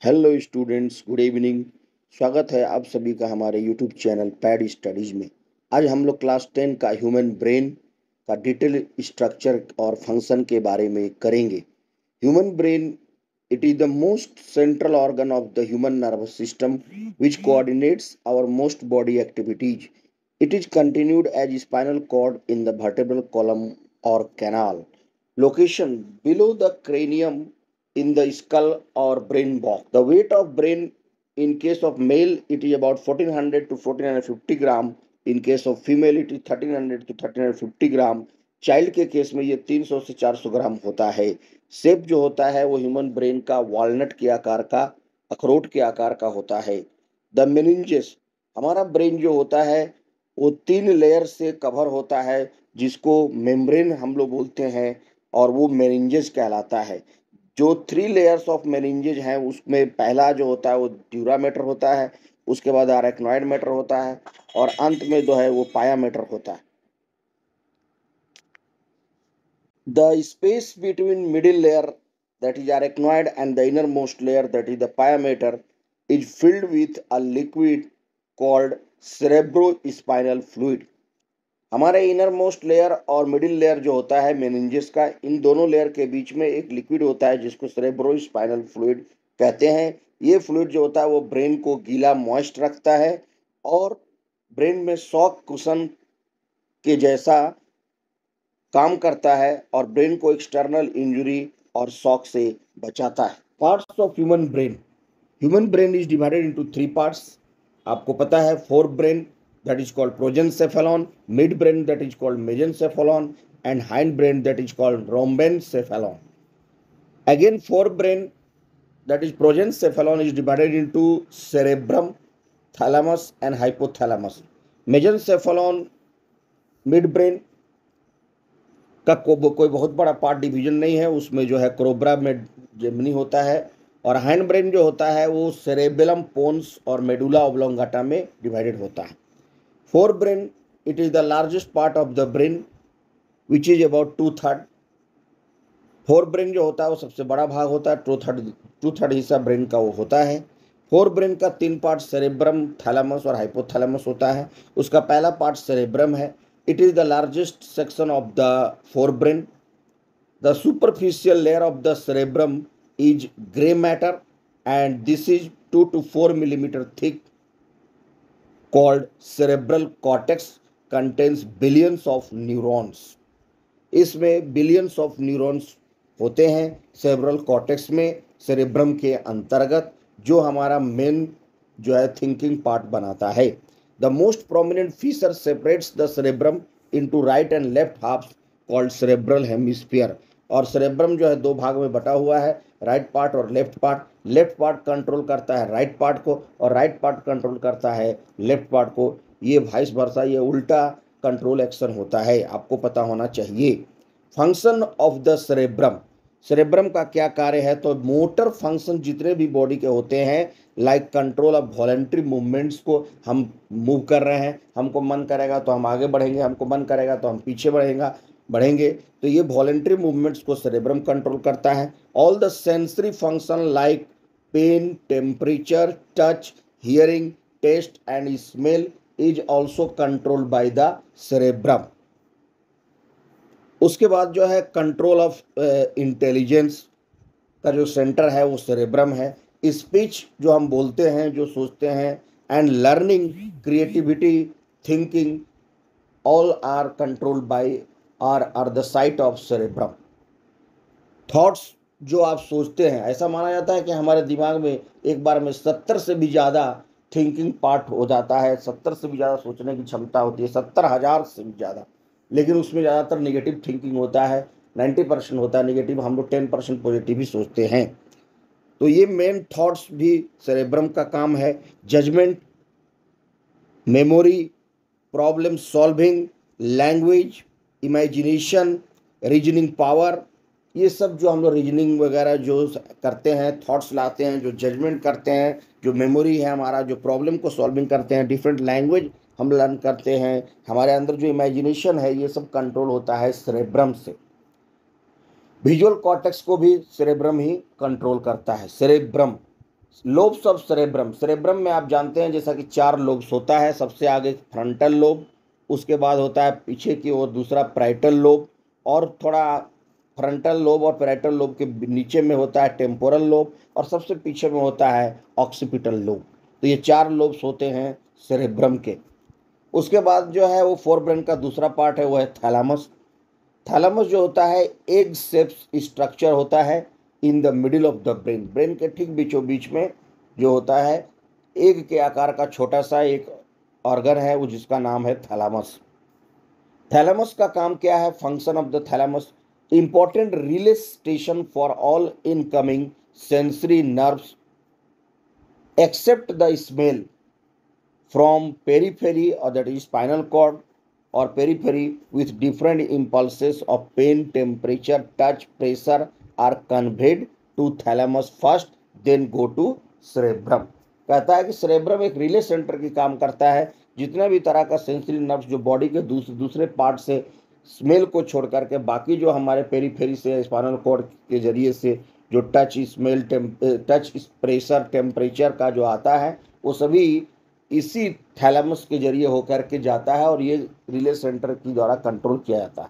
Hello students, good evening. स्वागत है आप सभी का हमारे यूट्यूब चैनल पैड स्टडीज में। आज हम लोग क्लास 10 का ह्यूमन ब्रेन का डिटेल स्ट्रक्चर और फंक्शन के बारे में करेंगे। Human brain, it is the most central organ of the human nervous system which coordinates our most body activities. It is continued as spinal cord in the vertebral column और canal. Location below the cranium in the skull or brain box. The weight of brain in case of male it is about 1400 to 1450 gram. In case of female it is 1300 to 1350 gram. Child के case में ये 300 से 400 ग्राम होता है. Shape जो होता है वो ह्यूमन ब्रेन का वॉलनट के आकार का, अखरोट के आकार का होता है. द मेनिंजेस, हमारा ब्रेन जो होता है वो 3 लेयर से कवर होता है जिसको मेम्ब्रेन हम लोग बोलते हैं और वो मेनिंजेस कहलाता है. जो 3 लेयर्स ऑफ मेनिंजेस हैं उसमें पहला जो होता है वो ड्यूरा मैटर होता है, उसके बाद अरेक्नॉइड मैटर होता है और अंत में जो है वो पाया मैटर होता है. The space between middle layer that is arachnoid and the innermost layer that is the pia mater is filled with a liquid called cerebrospinal fluid. हमारे इनर मोस्ट लेयर और मिडिल लेयर जो होता है meninges का, इन दोनों layer के बीच में एक लिक्विड होता है जिसको सेरेब्रोस्पाइनल फ्लूइड कहते हैं. ये फ्लूइड जो होता है वो ब्रेन को गीला मॉइस्ट रखता है और ब्रेन में शॉक कुशन के जैसा काम करता है और ब्रेन को एक्सटर्नल इंजरी और शॉक से बचाता है. Parts of human brain is divided into 3 parts. आपको पता है fore brain that is called progencephalon, midbrain that is called mesencephalon, and hindbrain that is called rhombencephalon. Again, forebrain that is progencephalon is divided into cerebrum, thalamus and hypothalamus. mesencephalon, midbrain का कोई बहुत बड़ा part division नहीं है, उसमें जो है क्रोब्रा में जेमिनी होता है. और हाइंड ब्रेन जो होता है वो सेरेबेलम, पोन्स और मेडुला ऑब्लोंगाटा में डिवाइडेड होता है. Forebrain, it is the largest part of the brain, which is about 2/3. Forebrain जो होता है वो सबसे बड़ा भाग होता है, 2/3 हिस्सा ब्रेन का वो होता है. फोरब्रेन का 3 पार्ट सेरेब्रम, थैलेमस और हाइपोथैलेमस होता है. उसका पहला पार्ट सेरेब्रम है. It is the largest section of the forebrain. The superficial layer of the cerebrum is grey matter and this is 2 to 4 millimeter thick, called cerebral cortex, contains billions of neurons. इसमें billions of neurons होते हैं cerebral cortex में, cerebrum के अंतर्गत, जो हमारा main जो है थिंकिंग पार्ट बनाता है. The most prominent feature separates the cerebrum into right and left half called cerebral hemisphere. और सेरेब्रम जो है 2 भाग में बटा हुआ है, राइट पार्ट और left part. Left part control करता है राइट पार्ट को और राइट पार्ट कंट्रोल करता है लेफ्ट पार्ट को. ये वाइस वर्सा, ये उल्टा कंट्रोल एक्शन होता है, आपको पता होना चाहिए. फंक्शन ऑफ द सेरेब्रम का क्या कार्य है? तो मोटर फंक्शन जितने भी बॉडी के होते हैं, like control of voluntary movements, को हम मूव कर रहे हैं, हमको मन करेगा तो हम आगे बढ़ेंगे, हमको मन करेगा तो हम पीछे बढ़ेंगे, तो ये वॉलेंट्री मूवमेंट्स को सेरेब्रम कंट्रोल करता है. All the sensory function like pain, temperature, touch, hearing, taste and smell is also control by the cerebrum. उसके बाद जो है कंट्रोल ऑफ इंटेलिजेंस का जो सेंटर है वो सेरेब्रम है. स्पीच जो हम बोलते हैं, जो सोचते हैं, and learning, creativity, thinking, all are controlled by are the site of cerebrum. Thoughts जो आप सोचते हैं, ऐसा माना जाता है कि हमारे दिमाग में एक बार में 70 से भी ज़्यादा थिंकिंग पार्ट हो जाता है, 70 से भी ज़्यादा सोचने की क्षमता होती है, 70,000 से भी ज़्यादा. लेकिन उसमें ज़्यादातर नेगेटिव थिंकिंग होता है, 90% होता है नेगेटिव, हम लोग 10% पॉजिटिव ही सोचते हैं. तो ये मेन थॉट्स भी सेरेब्रम का काम है. Judgement, memory, problem solving, language, imagination, reasoning power, ये सब जो हम लोग रीजनिंग वगैरह जो करते हैं, थॉट्स लाते हैं, जो जजमेंट करते हैं, जो मेमोरी है हमारा, जो प्रॉब्लम को सॉल्विंग करते हैं, डिफरेंट लैंग्वेज हम लर्न करते हैं, हमारे अंदर जो इमेजिनेशन है, ये सब कंट्रोल होता है सेरेब्रम से. विजुअल कॉर्टेक्स को भी सेरेब्रम ही कंट्रोल करता है. Cerebrum lobes of cerebrum, cerebrum में आप जानते हैं जैसा कि 4 लोब्स होता है। सबसे आगे फ्रंटल लोब, उसके बाद होता है पीछे की ओर दूसरा पैराइटल लोब, और थोड़ा फ्रंटल लोब और पैराइटल लोब के नीचे में होता है टेम्पोरल लोब, और सबसे पीछे में होता है ऑक्सीपिटल लोब। तो ये 4 लोब्स होते हैं सेरेब्रम के। उसके बाद जो है वो फोर ब्रेन का दूसरा पार्ट है, वो है थैलामस। थैलामस जो होता है एग शेप स्ट्रक्चर होता है in the middle of the brain, brain के ठीक बीचों बीच में जो होता है एग के आकार का छोटा सा एक ऑर्गन है, वो जिसका नाम है थैलामस। थैलामस का काम क्या है? Function of the thalamus, important relay station for all incoming sensory nerves except the smell from periphery, or that is spinal cord or periphery, with different impulses of pain, temperature, touch, pressure are conveyed to thalamus first, then go to cerebrum। कहता है कि cerebrum एक relay centre की काम करता है। जितने भी तरह का सेंसरी नर्व्स जो बॉडी के दूसरे पार्ट से स्मेल को छोड़ करके बाकी जो हमारे पेरीफेरी से स्पाइनल कॉर्ड के जरिए से जो touch smell touch pressure temperature का जो आता है वो सभी इसी थैलेमस के जरिए होकर के जाता है, और ये रिले सेंटर की द्वारा कंट्रोल किया जाता है।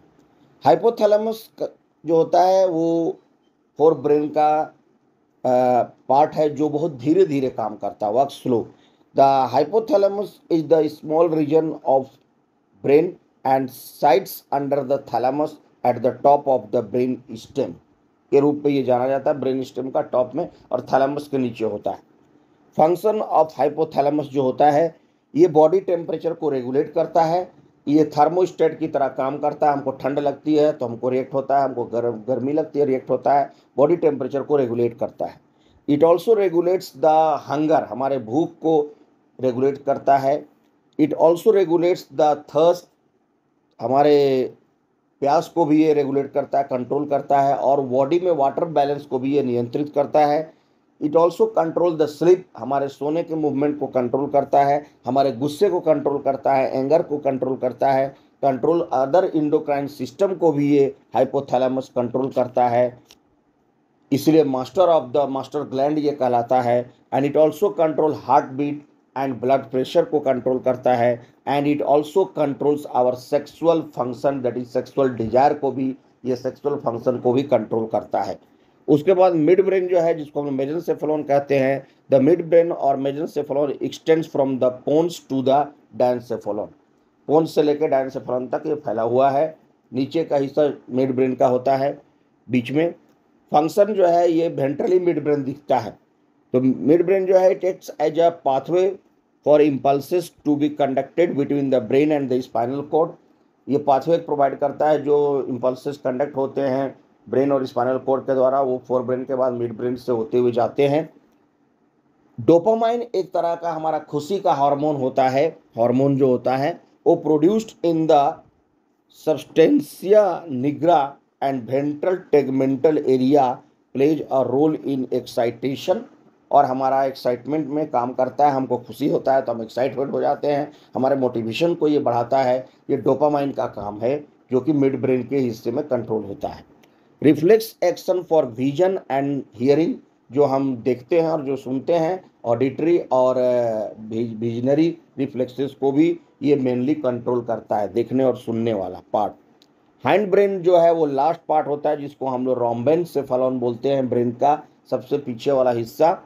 हाइपोथैलेमस जो होता है वो फोर ब्रेन का पार्ट है जो बहुत धीरे धीरे काम करता है, work slow. The hypothalamus is the small region of brain and sites under the thalamus at the top of the brain stem के रूप में ये जाना जाता है, ब्रेन स्टेम का टॉप में और थैलेमस के नीचे होता है। फंक्शन ऑफ हाइपोथैलेमस जो होता है ये बॉडी टेम्परेचर को रेगुलेट करता है। ये थर्मोस्टेट की तरह काम करता है, हमको ठंड लगती है तो हमको रिएक्ट होता है, हमको गर्मी लगती है रिएक्ट होता है, बॉडी टेम्परेचर को रेगुलेट करता है। It also regulates the hunger, हमारे भूख को रेगुलेट करता है। It also regulates the thirst, हमारे प्यास को भी ये रेगुलेट करता है, कंट्रोल करता है, और बॉडी में वाटर बैलेंस को भी ये नियंत्रित करता है। It also control the sleep, हमारे सोने के मूवमेंट को कंट्रोल करता है, हमारे गुस्से को कंट्रोल करता है, एंगर को कंट्रोल करता है, कंट्रोल अदर इंडोक्राइन सिस्टम को भी ये हाइपोथैलेमस कंट्रोल करता है, इसलिए master of the master gland ये कहलाता है। And it also control heart beat and blood pressure को कंट्रोल करता है। And it also controls our sexual function, that is sexual desire को भी, ये सेक्सुअल फंक्शन को भी कंट्रोल करता है। उसके बाद मिड ब्रेन जो है जिसको हम मेसेनसेफेलोन कहते हैं, द मिड ब्रेन और mesencephalon extends from the pons to the diencephalon, pons से लेकर डायनसेफेलोन तक ये फैला हुआ है। नीचे का हिस्सा मिड ब्रेन का होता है, बीच में फंक्शन जो है ये वेंट्रली मिड ब्रेन दिखता है। तो मिड ब्रेन जो है takes as a pathway for impulses to be conducted between the brain and the spinal cord, ये पाथवे प्रोवाइड करता है जो इम्पल्सेस कंडक्ट होते हैं ब्रेन और स्पाइनल कॉर्ड के द्वारा, वो फोर ब्रेन के बाद मिड ब्रेन से होते हुए जाते हैं। डोपामाइन एक तरह का हमारा खुशी का हार्मोन होता है, हार्मोन जो होता है वो produced in the substantia nigra and ventral tegmental area, plays a role in excitation, और हमारा एक्साइटमेंट में काम करता है, हमको खुशी होता है तो हम एक्साइटेड हो जाते हैं, हमारे मोटिवेशन को ये बढ़ाता है। ये डोपामाइन का काम है जो कि मिड ब्रेन के हिस्से में कंट्रोल होता है। Reflex action for vision and hearing, जो हम देखते हैं और जो सुनते हैं, ऑडिटरी और विजनरी रिफ्लेक्सेस को भी ये मेनली कंट्रोल करता है, देखने और सुनने वाला पार्ट। हैंड ब्रेन जो है वो लास्ट पार्ट होता है जिसको हम लोग रोम्बेनसेफेलॉन बोलते हैं, ब्रेन का सबसे पीछे वाला हिस्सा।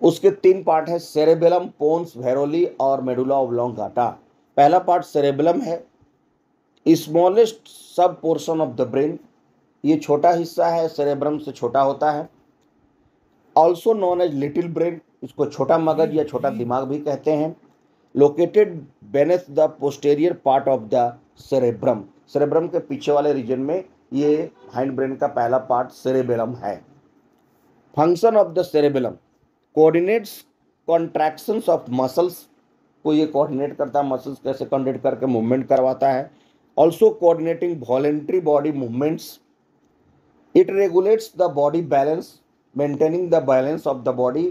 उसके 3 पार्ट है, सेरेबेलम, पोन्स, वेरोली और मेडुला ऑब्लोंगाटा। पहला पार्ट सेरेबेलम है, smallest sub portion of the brain, ये छोटा हिस्सा है, सेरेब्रम से छोटा होता है। Also known as little brain, इसको छोटा मगज या छोटा दिमाग भी कहते हैं। Located beneath the posterior part of the cerebrum, cerebrum के पीछे वाले रीजन में ये हाइंड ब्रेन का पहला पार्ट सेरेबेलम है। Function of the cerebellum, coordinates contractions of muscles, को ये कोऑर्डिनेट करता है, मसल्स कैसे कोऑर्डिनेट करके मूवमेंट करवाता है। Also coordinating voluntary body movements. It regulates the body balance, maintaining the balance of the body,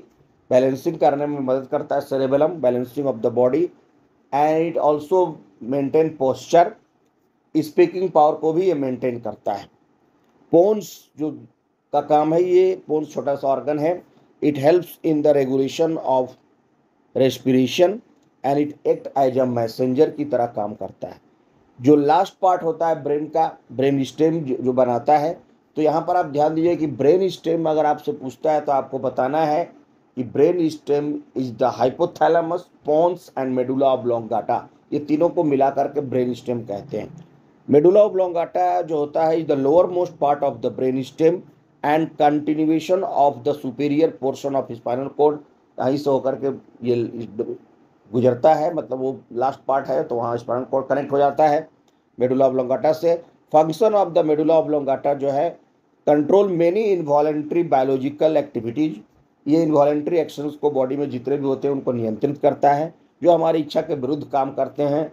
balancing करने में मदद करता है cerebellum, balancing of the body. And it also maintain posture, speaking power को भी ये मेंटेन करता है। पोन्स जो का काम है, ये पोन्स छोटा सा ऑर्गन है, it helps in the regulation of respiration and it act as a messenger की तरह काम करता है। जो लास्ट पार्ट होता है ब्रेन का, ब्रेन स्टेम जो बनाता है, तो यहाँ पर आप ध्यान दीजिए कि ब्रेन स्टेम अगर आपसे पूछता है तो आपको बताना है कि brain stem is the hypothalamus, pons and medulla oblongata, ये तीनों को मिलाकर के ब्रेन स्टेम कहते हैं। मेडुला ऑब्लोंगाटा जो होता है is the lower most part of the brain stem and continuation of the superior portion of spinal cord, यहीं से होकर के ये गुजरता है, मतलब वो लास्ट पार्ट है, तो वहाँ स्पाइनल कॉर्ड कनेक्ट हो जाता है मेडुला ऑब्लोंगाटा से। Function of the medulla oblongata जो है control many involuntary biological activities, ये इनवॉलेंट्री एक्शंस को बॉडी में जितने भी होते हैं उनको नियंत्रित करता है, जो हमारी इच्छा के विरुद्ध काम करते हैं,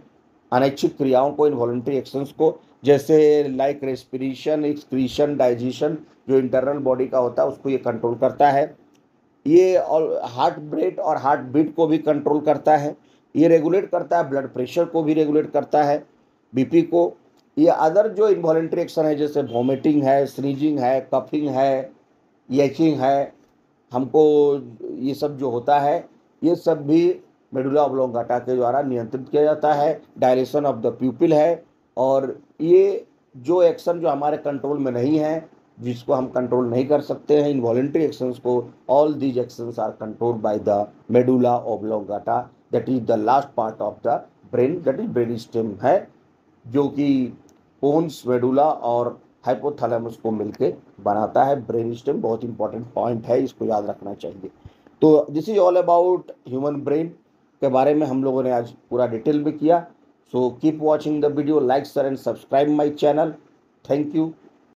अनैच्छिक क्रियाओं को, इनवॉलेंट्री एक्शंस को, जैसे लाइक रेस्पिरेशन, एक्सक्रीशन, डाइजेशन, जो इंटरनल बॉडी का होता है उसको ये कंट्रोल करता है। ये और हार्ट रेट और हार्ट बीट को भी कंट्रोल करता है। ये रेगुलेट करता है ब्लड प्रेशर को भी रेगुलेट करता है, बीपी को। ये अदर जो इन्वॉलेंट्री एक्शन है जैसे वॉमिटिंग है, स्नीजिंग है, कफिंग है, येचिंग है, हमको ये सब जो होता है ये सब भी मेडुला ऑब्लोंगाटा के द्वारा नियंत्रित किया जाता है। डायलेशन ऑफ द प्यूपिल है, और ये जो एक्शन जो हमारे कंट्रोल में नहीं है, जिसको हम कंट्रोल नहीं कर सकते हैं, इनवॉलेंट्री एक्शंस को, all these actions are controlled by the medulla oblongata, that is the last part of the brain, that is brain stem है, जो कि पोन्स, मेडुला और हाइपोथैलेमस को मिलके बनाता है ब्रेन स्टेम। बहुत इंपॉर्टेंट पॉइंट है, इसको याद रखना चाहिए। तो this is all about human brain के बारे में हम लोगों ने आज पूरा डिटेल में किया। So keep watching the video, like share and subscribe my channel. Thank you.